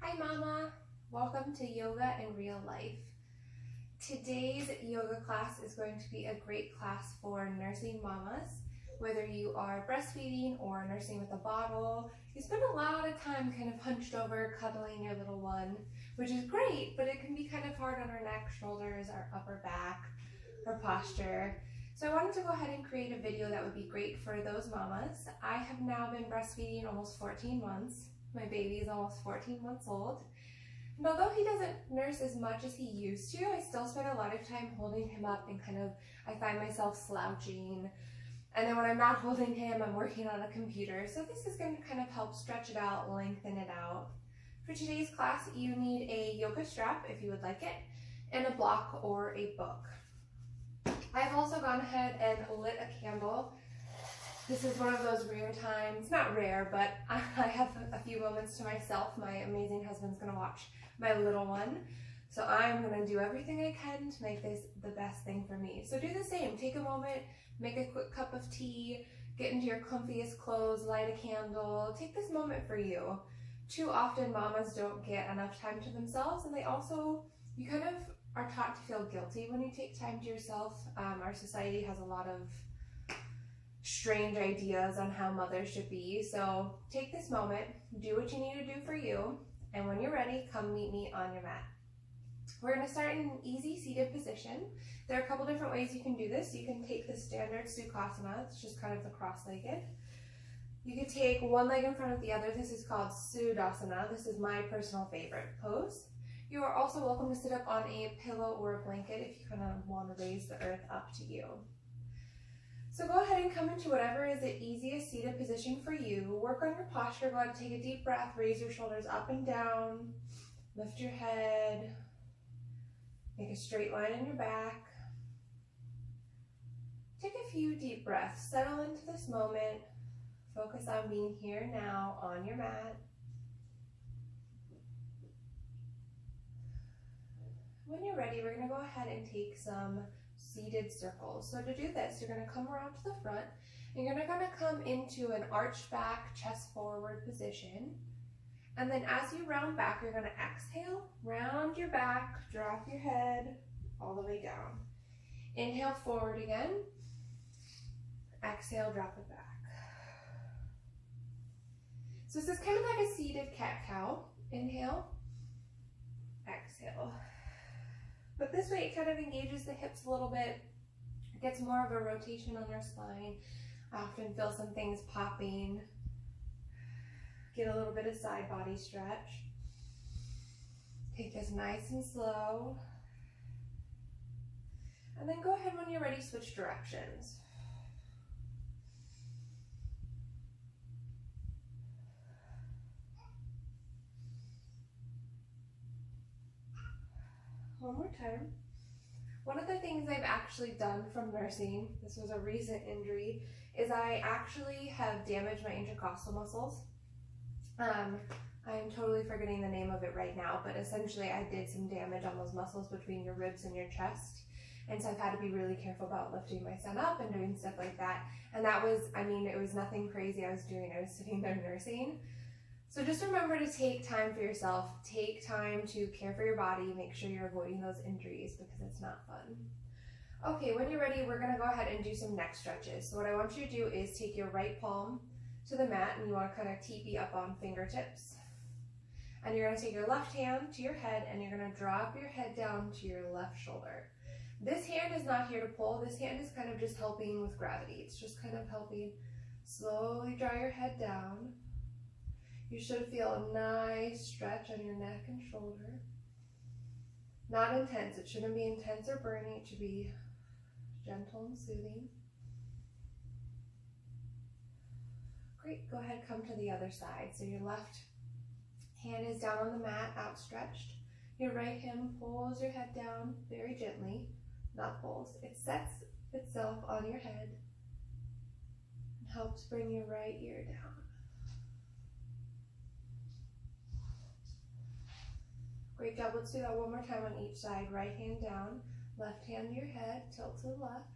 Hi Mama, welcome to Yoga in Real Life. Today's yoga class is going to be a great class for nursing mamas. Whether you are breastfeeding or nursing with a bottle, you spend a lot of time kind of hunched over cuddling your little one, which is great, but it can be kind of hard on our neck, shoulders, our upper back, our posture. So I wanted to go ahead and create a video that would be great for those mamas. I have now been breastfeeding almost 14 months. My baby is almost 14 months old. And although he doesn't nurse as much as he used to, I still spend a lot of time holding him up and I find myself slouching. And then when I'm not holding him, I'm working on a computer. So this is going to kind of help stretch it out, lengthen it out. For today's class, you need a yoga strap if you would like it, and a block or a book. I've also gone ahead and lit a candle. This is one of those rare times, not rare, but I have a few moments to myself. My amazing husband's gonna watch my little one. So I'm gonna do everything I can to make this the best thing for me. So do the same, take a moment, make a quick cup of tea, get into your comfiest clothes, light a candle, take this moment for you. Too often mamas don't get enough time to themselves, and you kind of are taught to feel guilty when you take time to yourself. Our society has a lot of strange ideas on how mothers should be. So take this moment, do what you need to do for you, and when you're ready, come meet me on your mat. We're going to start in an easy seated position. There are a couple different ways you can do this. You can take the standard Sukhasana, it's just kind of the cross-legged. You could take one leg in front of the other. This is called Sudassana. This is my personal favorite pose. You are also welcome to sit up on a pillow or a blanket if you kind of want to raise the earth up to you. So go ahead and come into whatever is the easiest seated position for you. Work on your posture. Go ahead and take a deep breath. Raise your shoulders up and down. Lift your head. Make a straight line in your back. Take a few deep breaths. Settle into this moment. Focus on being here now on your mat. When you're ready, we're going to go ahead and take some seated circles. So to do this, you're going to come around to the front, and you're going to come into an arched back, chest forward position. And then as you round back, you're going to exhale, round your back, drop your head all the way down. Inhale forward again. Exhale, drop it back. So this is kind of like a seated cat-cow. Inhale, exhale. But this way it kind of engages the hips a little bit. It gets more of a rotation on your spine. I often feel some things popping. Get a little bit of side body stretch. Take this nice and slow. And then go ahead when you're ready, switch directions. One more time. One of the things I've actually done from nursing, this was a recent injury, is I actually have damaged my intercostal muscles. I'm totally forgetting the name of it right now, but essentially I did some damage on those muscles between your ribs and your chest. And so I've had to be really careful about lifting my son up and doing stuff like that. And that was, it was nothing crazy I was doing. I was sitting there nursing. So just remember to take time for yourself. Take time to care for your body. Make sure you're avoiding those injuries because it's not fun. Okay, when you're ready, we're going to go ahead and do some neck stretches. So what I want you to do is take your right palm to the mat, and you want to kind of teepee up on fingertips. And you're going to take your left hand to your head, and you're going to drop your head down to your left shoulder. This hand is not here to pull. This hand is kind of just helping with gravity. It's just kind of helping slowly draw your head down. You should feel a nice stretch on your neck and shoulder. Not intense. It shouldn't be intense or burning. It should be gentle and soothing. Great. Go ahead, come to the other side. So your left hand is down on the mat, outstretched. Your right hand pulls your head down very gently. Not pulls. It sets itself on your head and helps bring your right ear down. Great job. Let's do that one more time on each side. Right hand down, left hand to your head, tilt to the left.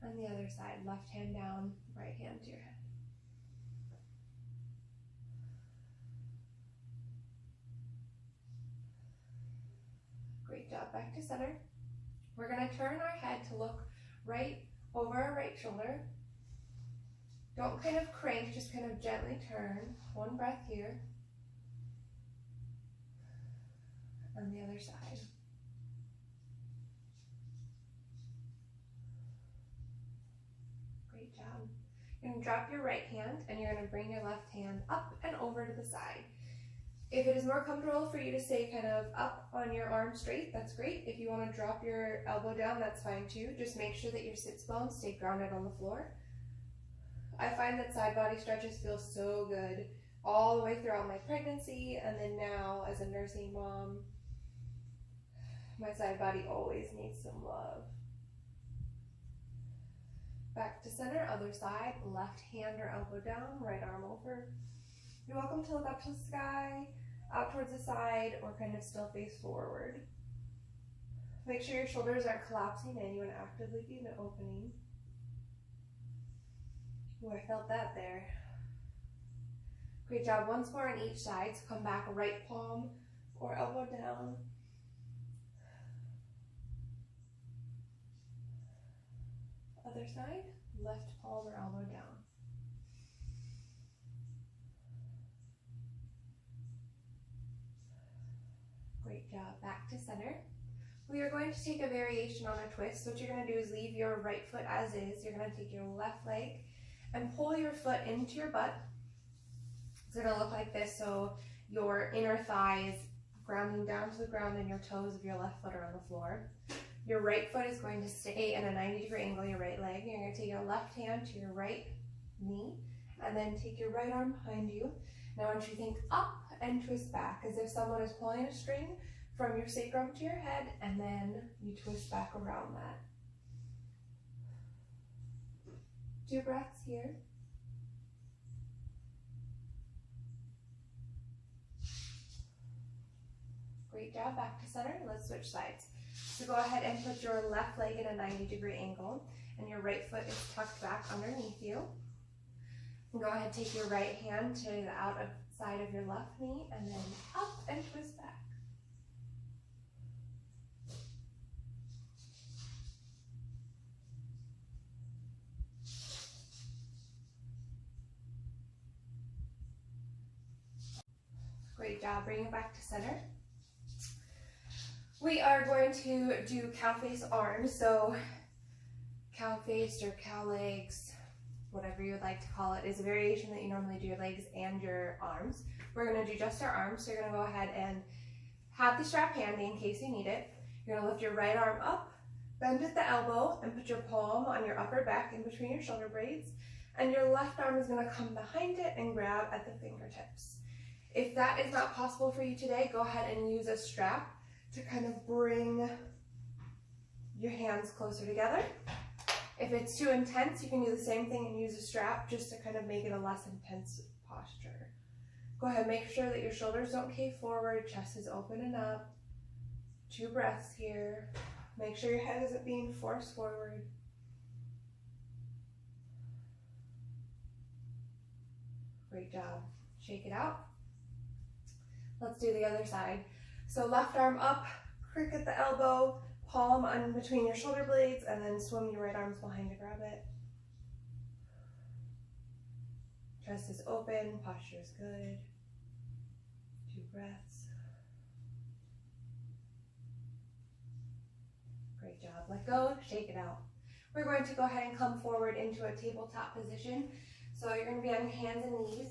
And the other side, left hand down, right hand to your head. Great job, back to center. We're gonna turn our head to look right over our right shoulder. Don't kind of crank, just kind of gently turn. One breath here. And the other side. Great job. You're gonna drop your right hand and you're gonna bring your left hand up and over to the side. If it is more comfortable for you to stay kind of up on your arm straight, that's great. If you want to drop your elbow down, that's fine too. Just make sure that your sits bones stay grounded on the floor. I find that side body stretches feel so good all the way throughout my pregnancy, and then now as a nursing mom, my side body always needs some love. Back to center, other side, left hand or elbow down, right arm over. You're welcome to look up to the sky, out towards the side, or kind of still face forward. Make sure your shoulders aren't collapsing in. You want to actively be in an opening. Oh, I felt that there. Great job. Once more on each side. So come back, right palm or elbow down. Other side, left palm or elbow down. Great job. Back to center. We are going to take a variation on a twist. So what you're going to do is leave your right foot as is. You're going to take your left leg and pull your foot into your butt. It's going to look like this. So your inner thigh is grounding down to the ground and your toes of your left foot are on the floor. Your right foot is going to stay at a 90-degree angle, your right leg. You're going to take your left hand to your right knee and then take your right arm behind you. Now I want you to think up and twist back as if someone is pulling a string from your sacrum to your head, and then you twist back around that. 2 breaths here. Great job, back to center. Let's switch sides. So go ahead and put your left leg at a 90-degree angle, and your right foot is tucked back underneath you. And go ahead and take your right hand to the outside of your left knee, and then up and twist back. Great job, bring it back to center. We are going to do cow face arms, so cow face or cow legs, whatever you would like to call it, is a variation that you normally do your legs and your arms. We're going to do just our arms, so you're going to go ahead and have the strap handy in case you need it. You're going to lift your right arm up, bend at the elbow, and put your palm on your upper back in between your shoulder blades, and your left arm is going to come behind it and grab at the fingertips. If that is not possible for you today, go ahead and use a strap to kind of bring your hands closer together. If it's too intense, you can do the same thing and use a strap just to kind of make it a less intense posture. Go ahead, make sure that your shoulders don't cave forward, chest is open and up. 2 breaths here. Make sure your head isn't being forced forward. Great job. Shake it out. Let's do the other side. So left arm up, crick at the elbow, palm in between your shoulder blades, and then swim your right arms behind to grab it. Chest is open, posture is good. 2 breaths. Great job. Let go, shake it out. We're going to go ahead and come forward into a tabletop position. So you're going to be on your hands and knees.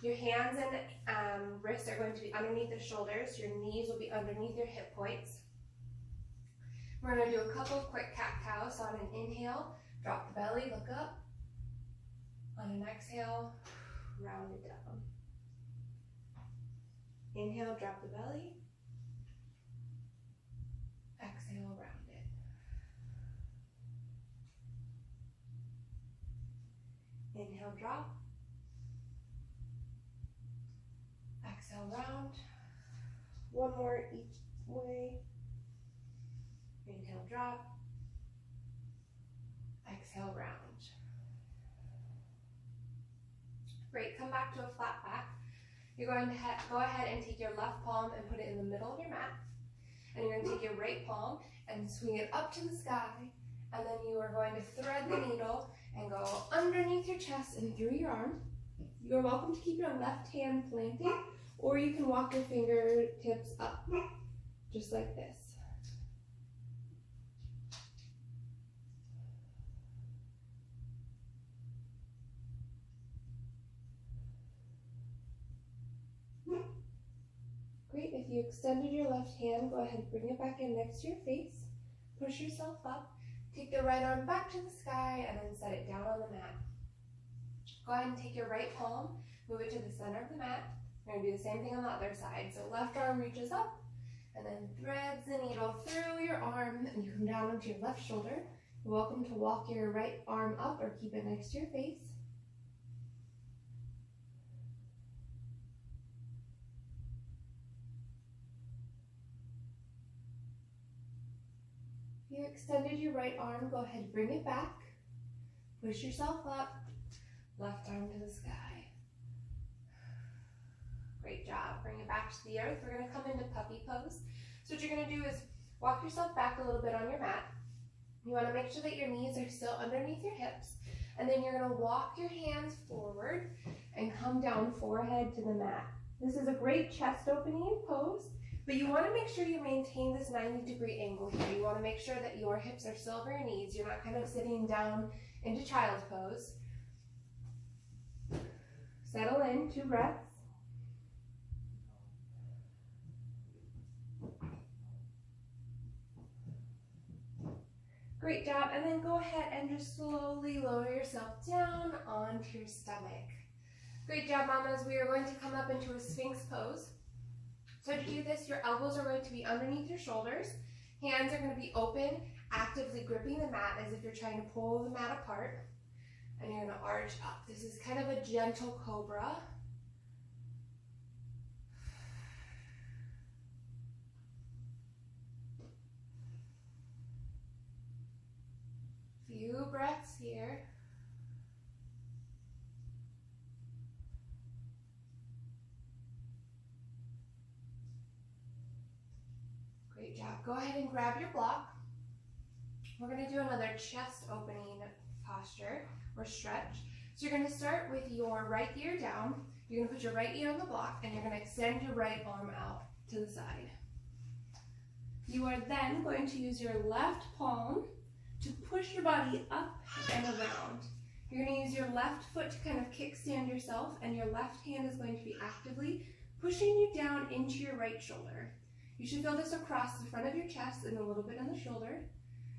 Your hands and wrists are going to be underneath the shoulders. Your knees will be underneath your hip points. We're going to do a couple of quick cat-cows. So on an inhale, drop the belly, look up. On an exhale, round it down. Inhale, drop the belly. Exhale, round it. Inhale, drop. Exhale, round. One more each way. Inhale, drop. Exhale, round. Great, come back to a flat back. You're going to go ahead and take your left palm and put it in the middle of your mat. And you're going to take your right palm and swing it up to the sky. And then you are going to thread the needle and go underneath your chest and through your arm. You're welcome to keep your left hand planted, or you can walk your fingertips up, just like this. Great, if you extended your left hand, go ahead and bring it back in next to your face. Push yourself up. Take the right arm back to the sky and then set it down on the mat. Go ahead and take your right palm, move it to the center of the mat. We're going to do the same thing on the other side. So left arm reaches up and then threads the needle through your arm and you come down onto your left shoulder. You're welcome to walk your right arm up or keep it next to your face. If you extended your right arm, go ahead and bring it back. Push yourself up. Left arm to the sky. Great job. Bring it back to the earth. We're going to come into puppy pose. So what you're going to do is walk yourself back a little bit on your mat. You want to make sure that your knees are still underneath your hips. And then you're going to walk your hands forward and come down forehead to the mat. This is a great chest opening pose, but you want to make sure you maintain this 90-degree angle here. You want to make sure that your hips are still over your knees. You're not kind of sitting down into child's pose. Settle in, 2 breaths. Great job, and then go ahead and just slowly lower yourself down onto your stomach. Great job, mamas. We are going to come up into a Sphinx pose. So to do this, your elbows are going to be underneath your shoulders. Hands are going to be open, actively gripping the mat as if you're trying to pull the mat apart. And you're going to arch up. This is kind of a gentle cobra. Few breaths here. Great job. Go ahead and grab your block. We're going to do another chest opening posture or stretch. So you're going to start with your right ear down. You're going to put your right ear on the block and you're going to extend your right arm out to the side. You are then going to use your left palm to push your body up and around. You're going to use your left foot to kind of kickstand yourself, and your left hand is going to be actively pushing you down into your right shoulder. You should feel this across the front of your chest and a little bit on the shoulder.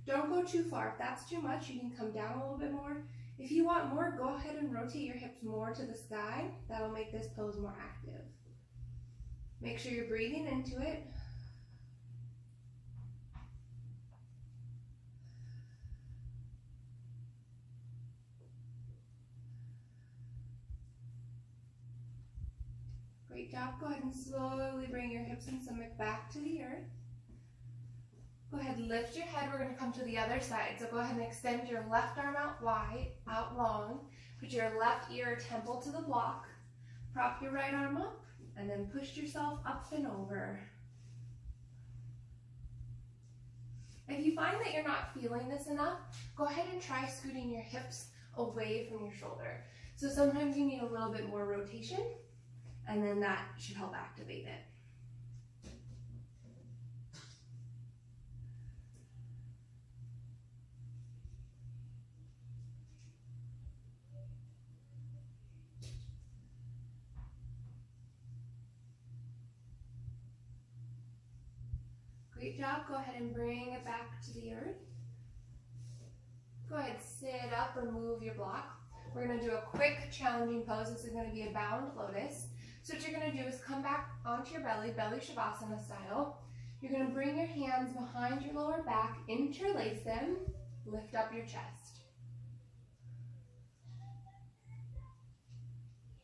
Don't go too far. If that's too much, you can come down a little bit more. If you want more, go ahead and rotate your hips more to the sky. That'll make this pose more active. Make sure you're breathing into it. Great job. Go ahead and slowly bring your hips and stomach back to the earth. Go ahead and lift your head. We're going to come to the other side. So go ahead and extend your left arm out wide, out long. Put your left ear or temple to the block. Prop your right arm up and then push yourself up and over. If you find that you're not feeling this enough, go ahead and try scooting your hips away from your shoulder. So sometimes you need a little bit more rotation, and then that should help activate it. Great job. Go ahead and bring it back to the earth. Go ahead, sit up or move your block. We're going to do a quick challenging pose. This is going to be a bound lotus. So what you're going to do is come back onto your belly, belly shavasana style. You're going to bring your hands behind your lower back, interlace them, lift up your chest.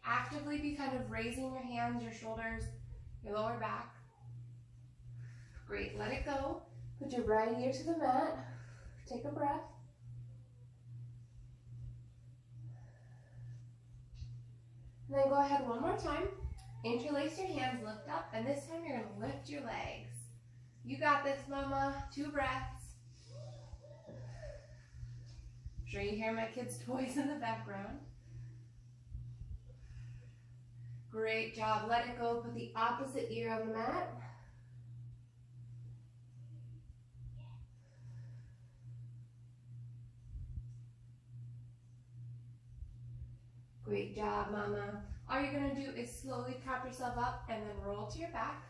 Actively be kind of raising your hands, your shoulders, your lower back. Great, let it go. Put your right ear to the mat. Take a breath. And then go ahead one more time. Interlace your hands, lift up, and this time you're gonna lift your legs. You got this, mama. 2 breaths. I'm sure you hear my kids' toys in the background. Great job. Let it go. Put the opposite ear on the mat. Great job, mama. All you're going to do is slowly prop yourself up and then roll to your back.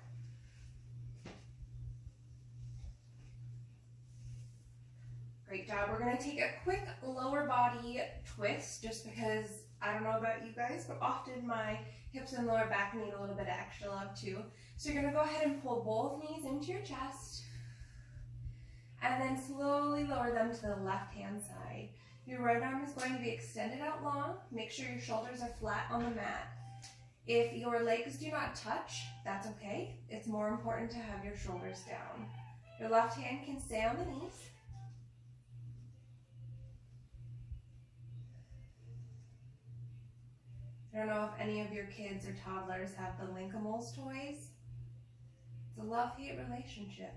Great job. We're going to take a quick lower body twist just because I don't know about you guys, but often my hips and lower back need a little bit of extra love too. So you're going to go ahead and pull both knees into your chest and then slowly lower them to the left-hand side. Your right arm is going to be extended out long. Make sure your shoulders are flat on the mat. If your legs do not touch, that's okay. It's more important to have your shoulders down. Your left hand can stay on the knees. I don't know if any of your kids or toddlers have the Linkimals toys. It's a love-hate relationship.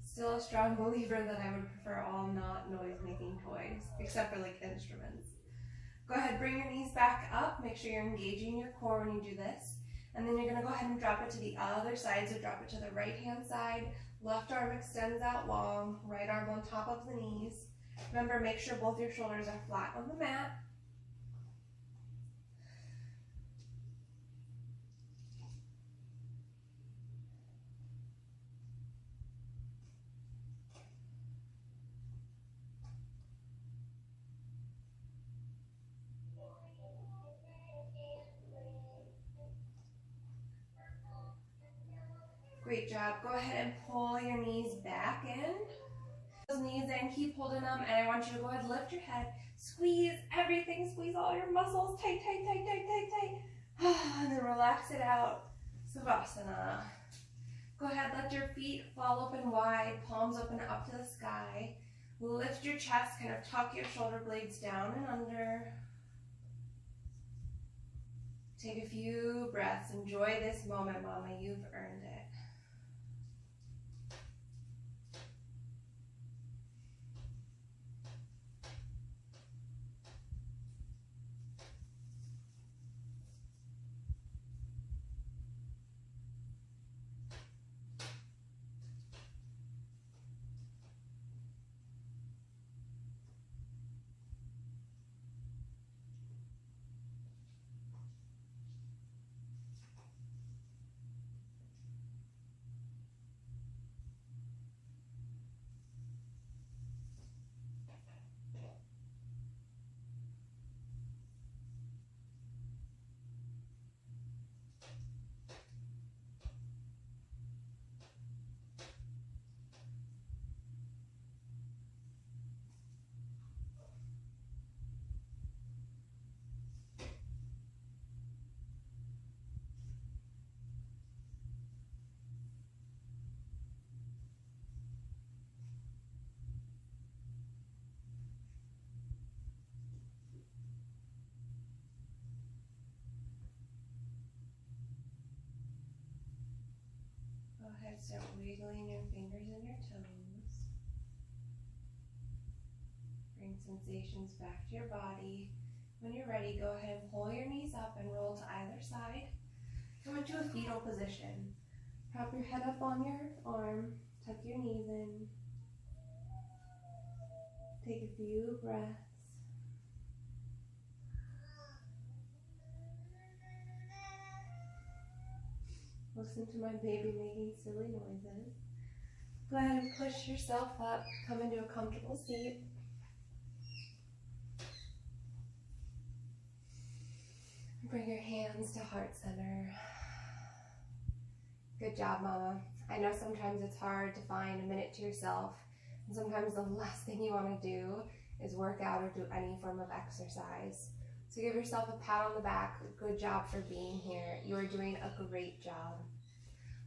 Still a strong believer that I would prefer all not noise-making toys, except for like instruments. Go ahead, bring your knees back up. Make sure you're engaging your core when you do this. And then you're gonna go ahead and drop it to the other side. So drop it to the right-hand side. Left arm extends out long, right arm on top of the knees. Remember, make sure both your shoulders are flat on the mat. Great job. Go ahead and pull your knees back in. Those knees in, keep holding them, and I want you to go ahead and lift your head. Squeeze everything, squeeze all your muscles, tight, tight, tight, tight, tight, tight. And then relax it out. Savasana. Go ahead, let your feet fall open wide, palms open up to the sky. Lift your chest, kind of tuck your shoulder blades down and under. Take a few breaths. Enjoy this moment, mama. You've earned it. Go ahead, start wiggling your fingers and your toes. Bring sensations back to your body. When you're ready, go ahead and pull your knees up and roll to either side. Come into a fetal position. Prop your head up on your arm, tuck your knees in. Take a few breaths. Listen to my baby making silly noises. Go ahead and push yourself up. Come into a comfortable seat. Bring your hands to heart center. Good job, mama. I know sometimes it's hard to find a minute to yourself, and sometimes the last thing you want to do is work out or do any form of exercise. So give yourself a pat on the back. Good job for being here. You are doing a great job.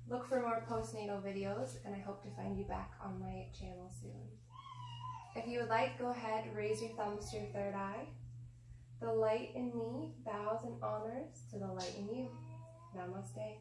Look for more postnatal videos, and I hope to find you back on my channel soon. If you would like, go ahead, raise your thumbs to your third eye. The light in me bows and honors to the light in you. Namaste.